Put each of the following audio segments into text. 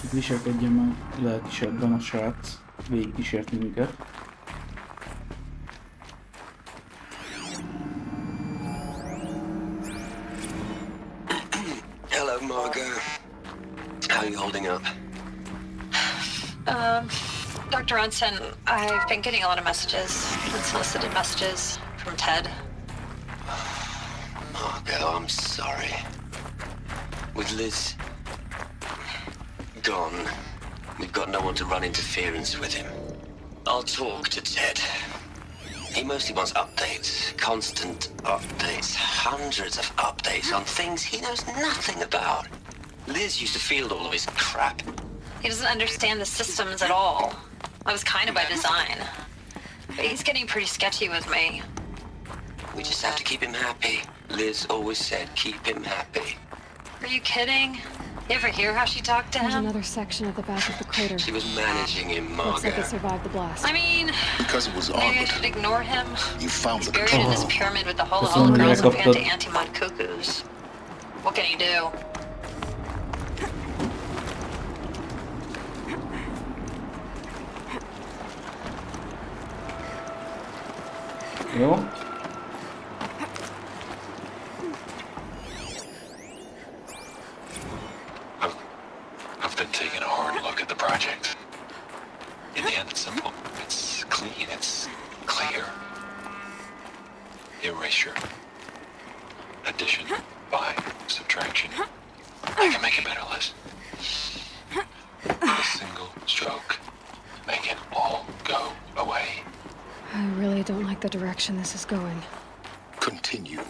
Hogy viselkedjen már lelkisebben a srác. Végig kísért minket. Hello, Margot. How are you holding up? Dr. Unson, I've been getting a lot of messages, unsolicited messages from Ted. Margot, I'm sorry. With Liz gone, we've got no one to run interference with him. I'll talk to Ted. He mostly wants updates, constant updates, hundreds of updates on things he knows nothing about. Liz used to field all of his crap. He doesn't understand the systems at all. That was kind of by design. But he's getting pretty sketchy with me. We just have to keep him happy. Liz always said keep him happy. Are you kidding? You ever hear how she talked to There's him? another section at the back of the crater. She was managing him, Looks like it Margot. survived the blast. I mean, Because it was maybe I armored. should ignore him. You found He's the buried control. in this pyramid with the whole That's only holograms of like up to- anti-mod cuckoos. What can he do? Jó? I've been taking a hard look at the project. In the end, it's simple. It's clean. It's clear. Erasure. Addition. By. Subtraction. I can make it better, Liz. A single stroke. Make it all go away. I really don't like the direction this is going. Continue.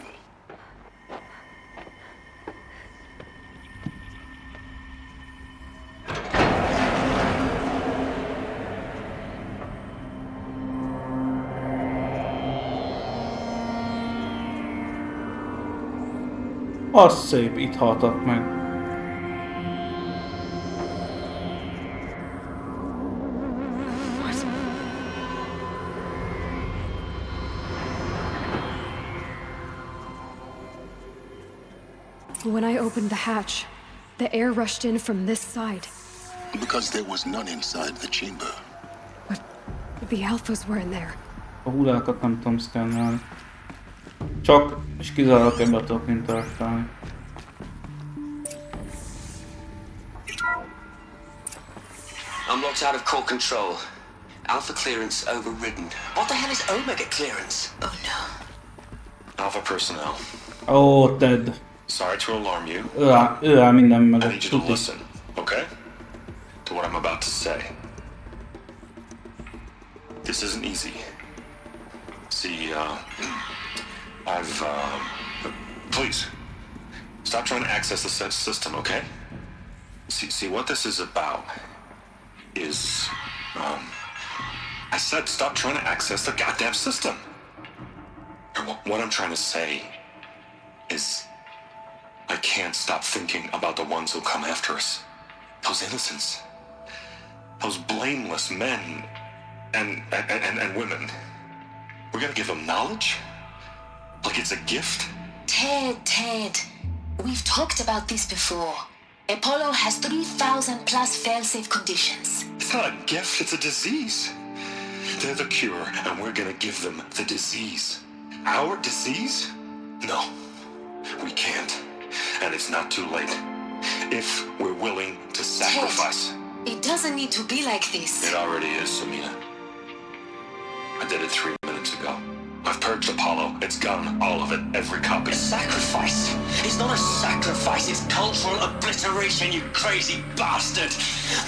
Az szép, itt haltak meg. When I opened the hatch, the air rushed in from this side. Because there was none inside the chamber. But the alphas were in there. A hullákat nem tudom szkennelni. Csak és kizárólag ebben tudok interaktálni. I'm locked out of core control. Alpha clearance overridden. What the hell is Omega clearance? Oh no. Alpha personnel. Ó, Ted. Sorry to alarm you. Ő áll minden I meg. need you to listen, okay? To what I'm about to say. This isn't easy. See, please, stop trying to access the system, okay? See, what this is about is, I said stop trying to access the goddamn system. What I'm trying to say is, I can't stop thinking about the ones who come after us. Those innocents. Those blameless men and women. We're gonna give them knowledge? Like it's a gift? Ted. We've talked about this before. Apollo has 3,000 plus fail-safe conditions. It's not a gift, it's a disease. They're the cure, and we're gonna give them the disease. Our disease? No, we can't. And it's not too late. If we're willing to sacrifice. It doesn't need to be like this. It already is, Samina. I did it 3 minutes ago. I've purged Apollo. It's gone. All of it. Every copy. A sacrifice? It's not a sacrifice, it's cultural obliteration, you crazy bastard!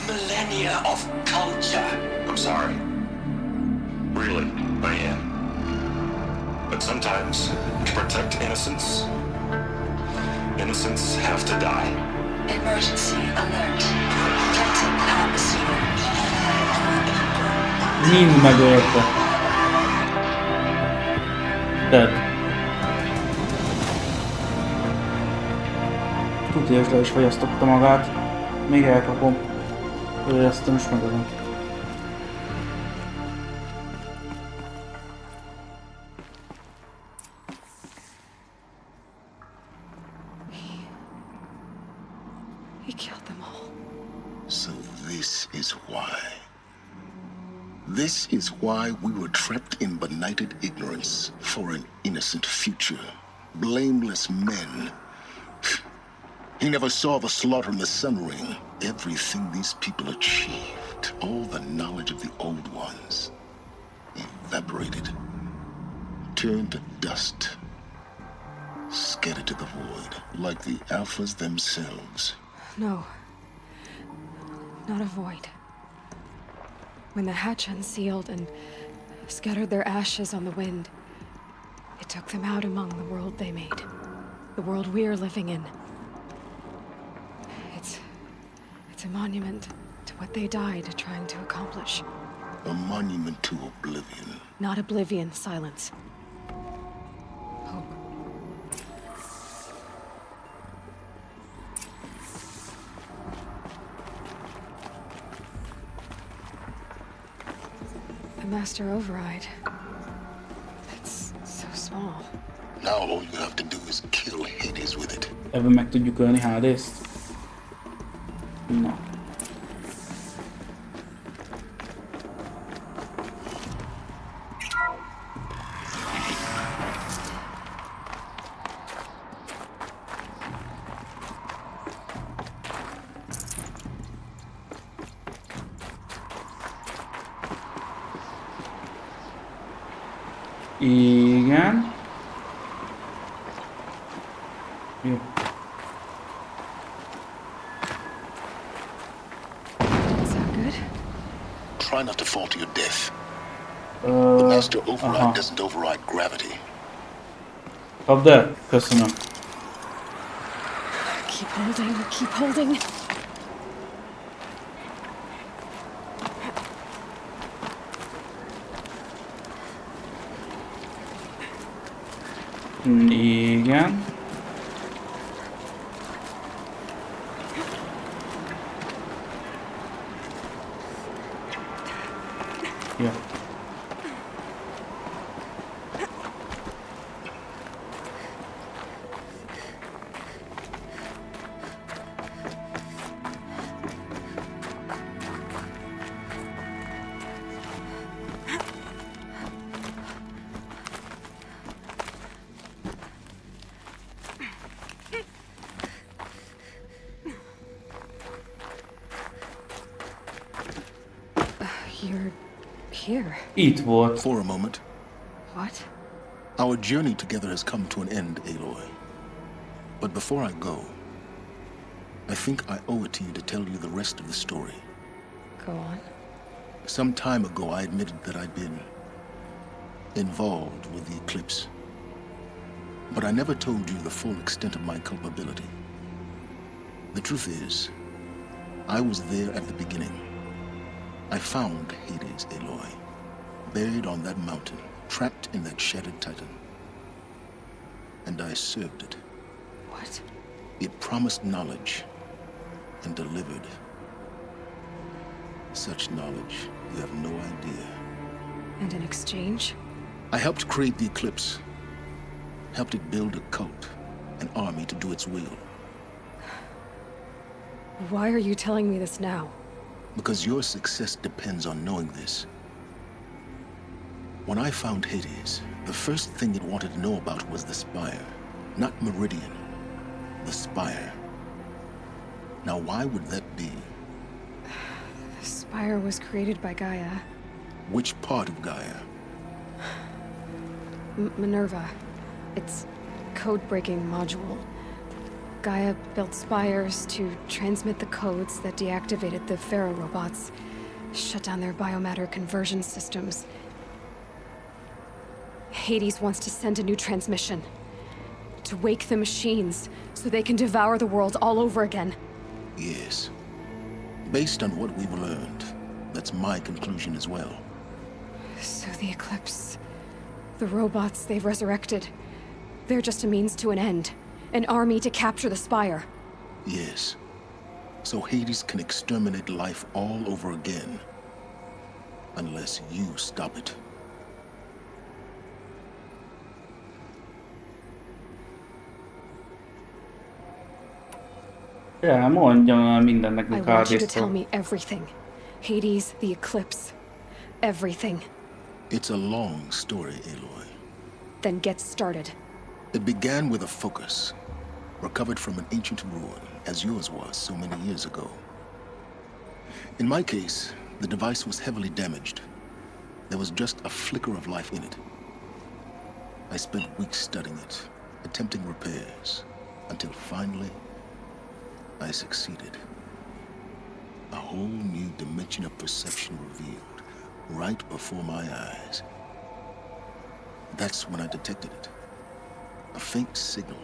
Millennia of culture! I'm sorry. Really, I am. But sometimes, to protect innocence, innocents have to die. Emergency alert. Captain atmosphere. Mind megölte. Ted. Tudja, és le is fagyasztotta magát. Még elkapom. Éreztem és megadom. He killed them all. So this is why. This is why we were trapped in benighted ignorance for an innocent future. Blameless men. He never saw the slaughter in the Sun Ring. Everything these people achieved, all the knowledge of the old ones, evaporated, turned to dust, scattered to the void, like the Alphas themselves. No. Not a void. When the hatch unsealed and scattered their ashes on the wind, it took them out among the world they made. The world we're living in. It's a monument to what they died trying to accomplish. A monument to oblivion. Not oblivion, Sylens. Hope. The Master Override. It's so small. Now all you have to do is kill Hades with it. Ebben meg tudjuk ölni Hades-t? Na. Igen. Jó. Sound good? Try not to fall to your death. The Master Override doesn't override gravity. Kapd el? Köszönöm. Keep holding, keep holding. Igen. Jó. You're here. Itt volt. For a moment, What? our journey together has come to an end, Aloy. But before I go, I think I owe it to you to tell you the rest of the story. Go on. Some time ago, I admitted that I'd been involved with the eclipse. But I never told you the full extent of my culpability. The truth is, I was there at the beginning. I found Hades, Aloy, buried on that mountain, trapped in that shattered titan. And I served it. What? It promised knowledge and delivered. Such knowledge, you have no idea. And in exchange? I helped create the eclipse. Helped it build a cult, an army to do its will. Why are you telling me this now? Because your success depends on knowing this. When I found Hades, the first thing it wanted to know about was the Spire. Not Meridian. The Spire. Now why would that be? The Spire was created by Gaia. Which part of Gaia? Minerva. Its code-breaking module. Gaia built spires to transmit the codes that deactivated the Pharaoh robots, shut down their biomatter conversion systems. Hades wants to send a new transmission. To wake the machines, so they can devour the world all over again. Yes. Based on what we've learned, that's my conclusion as well. So the Eclipse... the robots they've resurrected... they're just a means to an end. An army to capture the Spire. Yes. So Hades can exterminate life all over again. Unless you stop it. Ja, mondjam el mindennek I a want you to tell Hádésztól. me everything. Hades, the eclipse, everything. It's a long story, Aloy. Then get started. It began with a focus, recovered from an ancient ruin, as yours was so many years ago. In my case, the device was heavily damaged. There was just a flicker of life in it. I spent weeks studying it, attempting repairs, until finally, I succeeded. A whole new dimension of perception revealed, right before my eyes. That's when I detected it. A faint signal.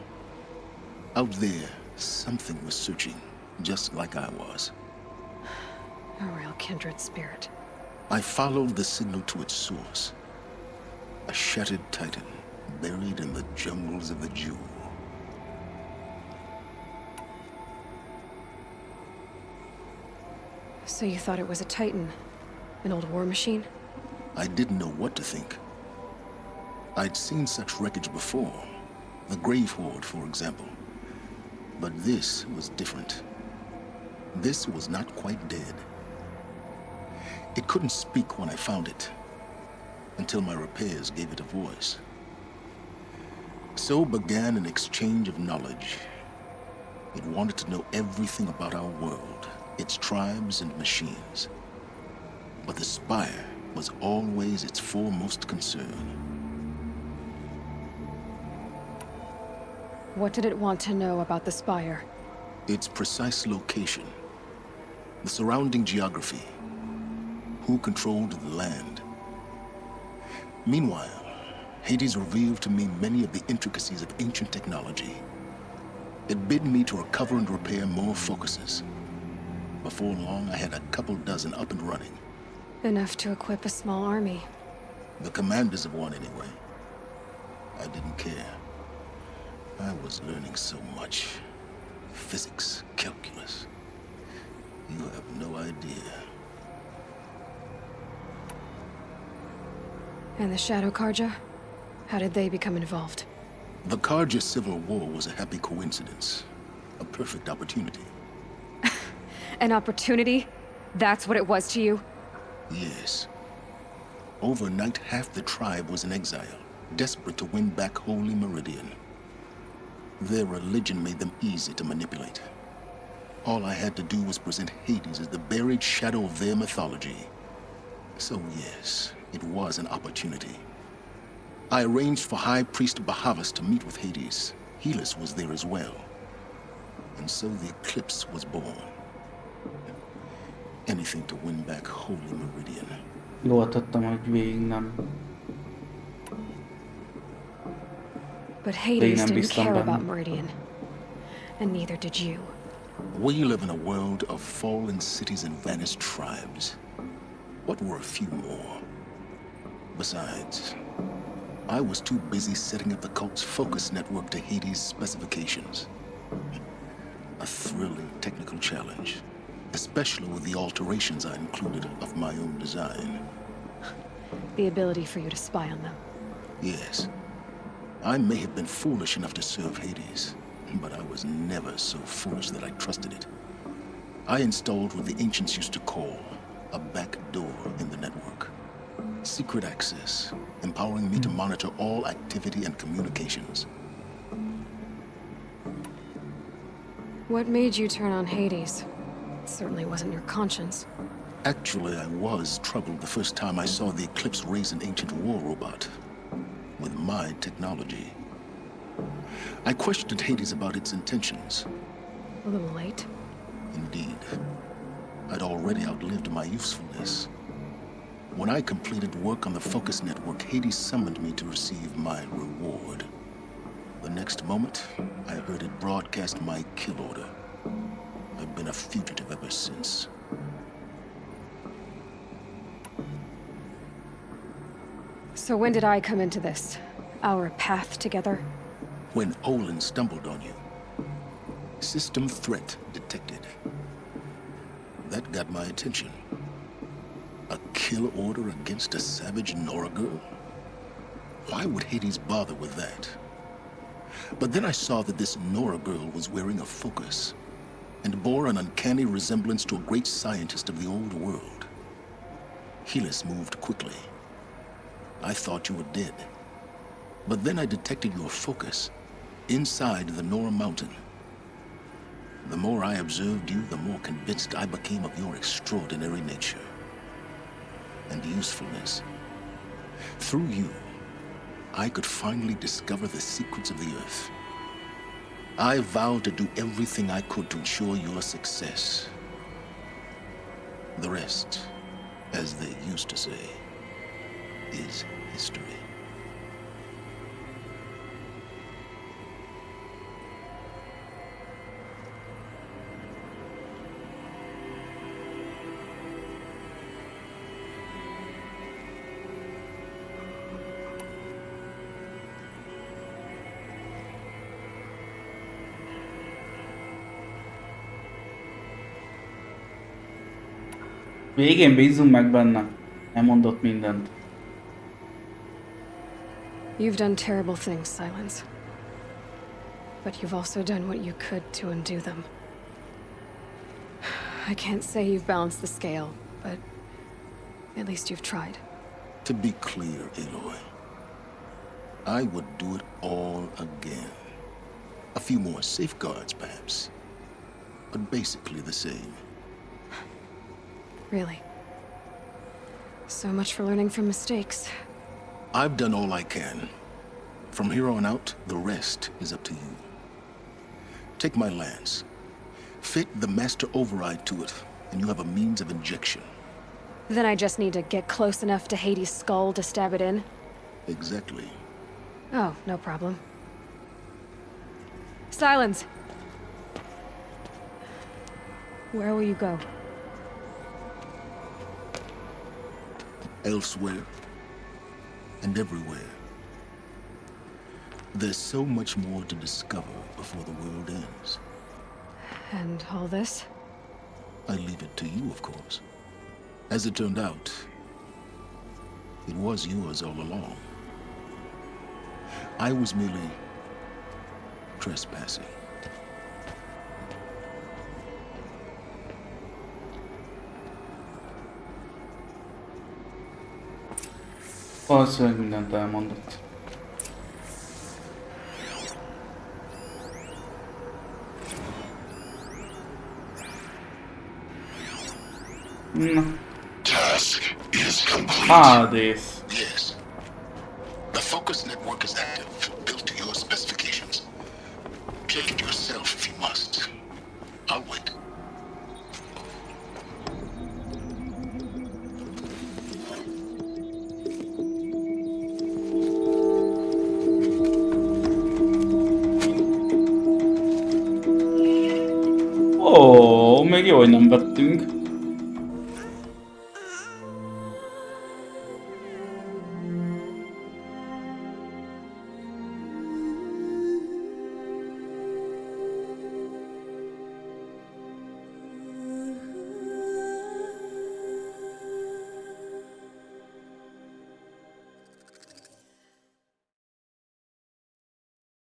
Out there, something was searching, just like I was. A real kindred spirit. I followed the signal to its source. A shattered titan, buried in the jungles of the Jewel. So you thought it was a titan? An old war machine? I didn't know what to think. I'd seen such wreckage before. The Grave Horde, for example. But this was different. This was not quite dead. It couldn't speak when I found it, until my repairs gave it a voice. So began an exchange of knowledge. It wanted to know everything about our world, its tribes and machines. But the Spire was always its foremost concern. What did it want to know about the Spire? Its precise location, the surrounding geography, who controlled the land. Meanwhile, Hades revealed to me many of the intricacies of ancient technology. It bid me to recover and repair more focuses. Before long, I had a couple dozen up and running. Enough to equip a small army. The commanders of one, anyway. I didn't care. I was learning so much. Physics, calculus. You have no idea. And the Shadow Karja? How did they become involved? The Karja Civil War was a happy coincidence. A perfect opportunity. An opportunity? That's what it was to you? Yes. Overnight, half the tribe was in exile, desperate to win back Holy Meridian. Their religion made them easy to manipulate. All I had to do was present Hades as the buried shadow of their mythology. So yes, it was an opportunity. I arranged for High Priest Bahavas to meet with Hades. Helis was there as well. And so the eclipse was born. Anything to win back Holy Meridian. Jól tettem, hogy végig nem. But Hades nem didn't bíztam care benne. about Meridian. And neither did you. We live in a world of fallen cities and vanished tribes. What were a few more? Besides, I was too busy setting up the cult's focus network to Hades' specifications. A thrilling technical challenge, especially with the alterations I included of my own design. The ability for you to spy on them. Yes, I may have been foolish enough to serve Hades, but I was never so foolish that I trusted it. I installed what the ancients used to call a back door in the network. Secret access, empowering me to monitor all activity and communications. What made you turn on Hades? It certainly wasn't your conscience. Actually, I was troubled the first time I saw the Eclipse raise an ancient war robot. With my technology. I questioned Hades about its intentions. A little late. Indeed. I'd already outlived my usefulness. When I completed work on the Focus Network, Hades summoned me to receive my reward. The next moment, I heard it broadcast my kill order. I've been a fugitive ever since. So when did I come into this? Our path together? When Olin stumbled on you. System threat detected. That got my attention. A kill order against a savage Nora girl? Why would Hades bother with that? But then I saw that this Nora girl was wearing a focus. and bore an uncanny resemblance to a great scientist of the old world. Helis moved quickly. I thought you were dead. But then I detected your focus inside the Nora Mountain. The more I observed you, the more convinced I became of your extraordinary nature and usefulness. Through you, I could finally discover the secrets of the Earth. I vowed to do everything I could to ensure your success. The rest, as they used to say, is history. Végén bízzunk meg benne. Nem mondott mindent. You've done terrible things, Sylens. But you've also done what you could to undo them. I can't say you've balanced the scale, but at least you've tried. To be clear, Aloy, I would do it all again. A few more safeguards, perhaps, but basically the same. Really. So much for learning from mistakes. I've done all I can. From here on out, the rest is up to you. Take my lance. Fit the master override to it, and you have a means of injection. Then I just need to get close enough to Hades' skull to stab it in? Exactly. Oh, no problem. Sylens! Where will you go? Elsewhere and everywhere. There's so much more to discover before the world ends. And all this? I leave it to you, of course. As it turned out, it was yours all along. I was merely trespassing. Valószínűleg mindent elmondott. Na. Task is complete. Hades. Yes. The focus network is active, built to your specifications. Check it yourself if you must. I'll wait. Ó, még jó, hogy nem vettünk.